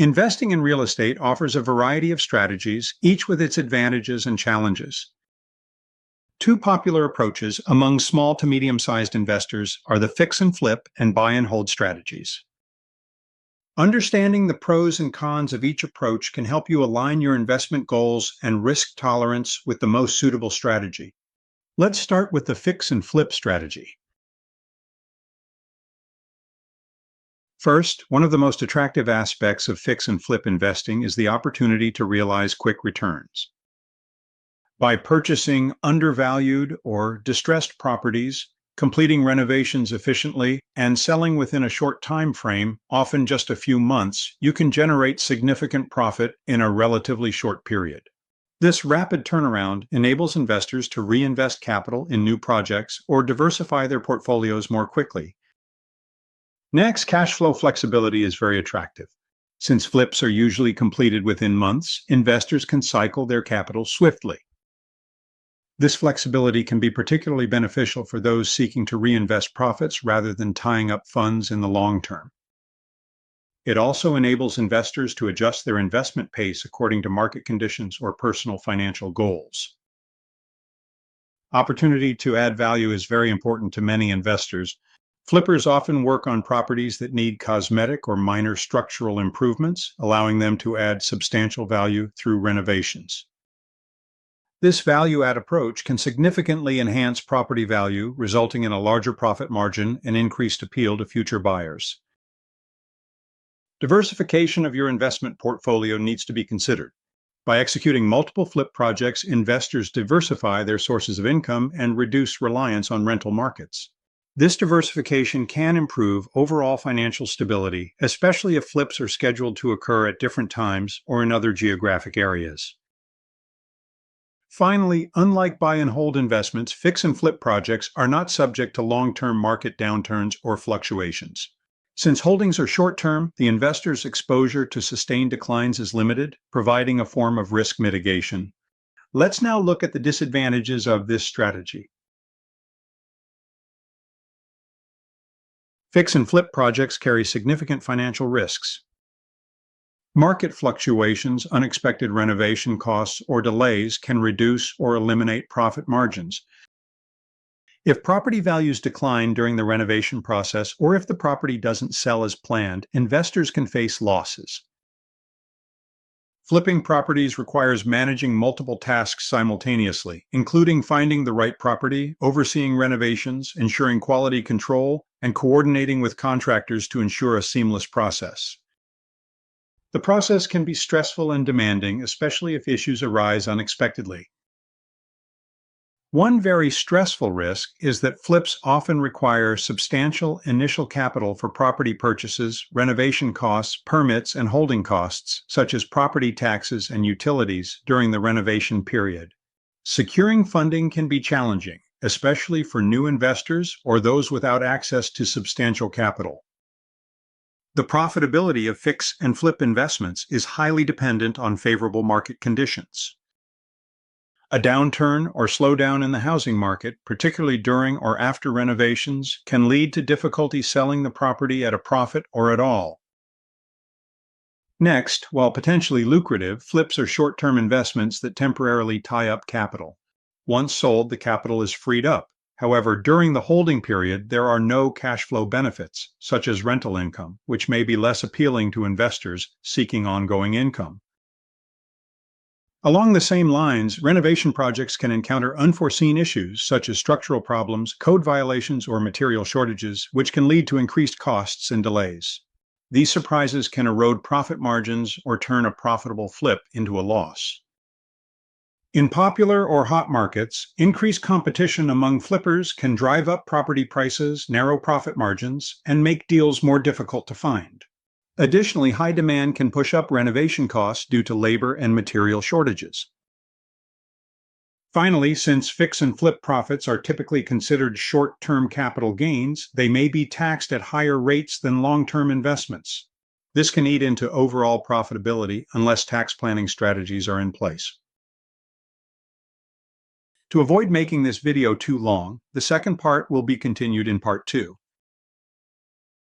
Investing in real estate offers a variety of strategies, each with its advantages and challenges. Two popular approaches among small to medium-sized investors are the fix and flip and buy and hold strategies. Understanding the pros and cons of each approach can help you align your investment goals and risk tolerance with the most suitable strategy. Let's start with the fix and flip strategy. First, one of the most attractive aspects of fix and flip investing is the opportunity to realize quick returns. By purchasing undervalued or distressed properties, completing renovations efficiently, and selling within a short time frame, often just a few months, you can generate significant profit in a relatively short period. This rapid turnaround enables investors to reinvest capital in new projects or diversify their portfolios more quickly. Next, cash flow flexibility is very attractive. Since flips are usually completed within months, investors can cycle their capital swiftly. This flexibility can be particularly beneficial for those seeking to reinvest profits rather than tying up funds in the long term. It also enables investors to adjust their investment pace according to market conditions or personal financial goals. Opportunity to add value is very important to many investors. Flippers often work on properties that need cosmetic or minor structural improvements, allowing them to add substantial value through renovations. This value-add approach can significantly enhance property value, resulting in a larger profit margin and increased appeal to future buyers. Diversification of your investment portfolio needs to be considered. By executing multiple flip projects, investors diversify their sources of income and reduce reliance on rental markets. This diversification can improve overall financial stability, especially if flips are scheduled to occur at different times or in other geographic areas. Finally, unlike buy and hold investments, fix and flip projects are not subject to long-term market downturns or fluctuations. Since holdings are short-term, the investor's exposure to sustained declines is limited, providing a form of risk mitigation. Let's now look at the disadvantages of this strategy. Fix and flip projects carry significant financial risks. Market fluctuations, unexpected renovation costs, or delays can reduce or eliminate profit margins. If property values decline during the renovation process, or if the property doesn't sell as planned, investors can face losses. Flipping properties requires managing multiple tasks simultaneously, including finding the right property, overseeing renovations, ensuring quality control, and coordinating with contractors to ensure a seamless process. The process can be stressful and demanding, especially if issues arise unexpectedly. One very stressful risk is that flips often require substantial initial capital for property purchases, renovation costs, permits, and holding costs, such as property taxes and utilities, during the renovation period. Securing funding can be challenging, especially for new investors or those without access to substantial capital. The profitability of fix and flip investments is highly dependent on favorable market conditions. A downturn or slowdown in the housing market, particularly during or after renovations, can lead to difficulty selling the property at a profit or at all. Next, while potentially lucrative, flips are short-term investments that temporarily tie up capital. Once sold, the capital is freed up. However, during the holding period, there are no cash flow benefits, such as rental income, which may be less appealing to investors seeking ongoing income. Along the same lines, renovation projects can encounter unforeseen issues such as structural problems, code violations, or material shortages, which can lead to increased costs and delays. These surprises can erode profit margins or turn a profitable flip into a loss. In popular or hot markets, increased competition among flippers can drive up property prices, narrow profit margins, and make deals more difficult to find. Additionally, high demand can push up renovation costs due to labor and material shortages. Finally, since fix and flip profits are typically considered short-term capital gains, they may be taxed at higher rates than long-term investments. This can eat into overall profitability unless tax planning strategies are in place. To avoid making this video too long, the second part will be continued in part 2.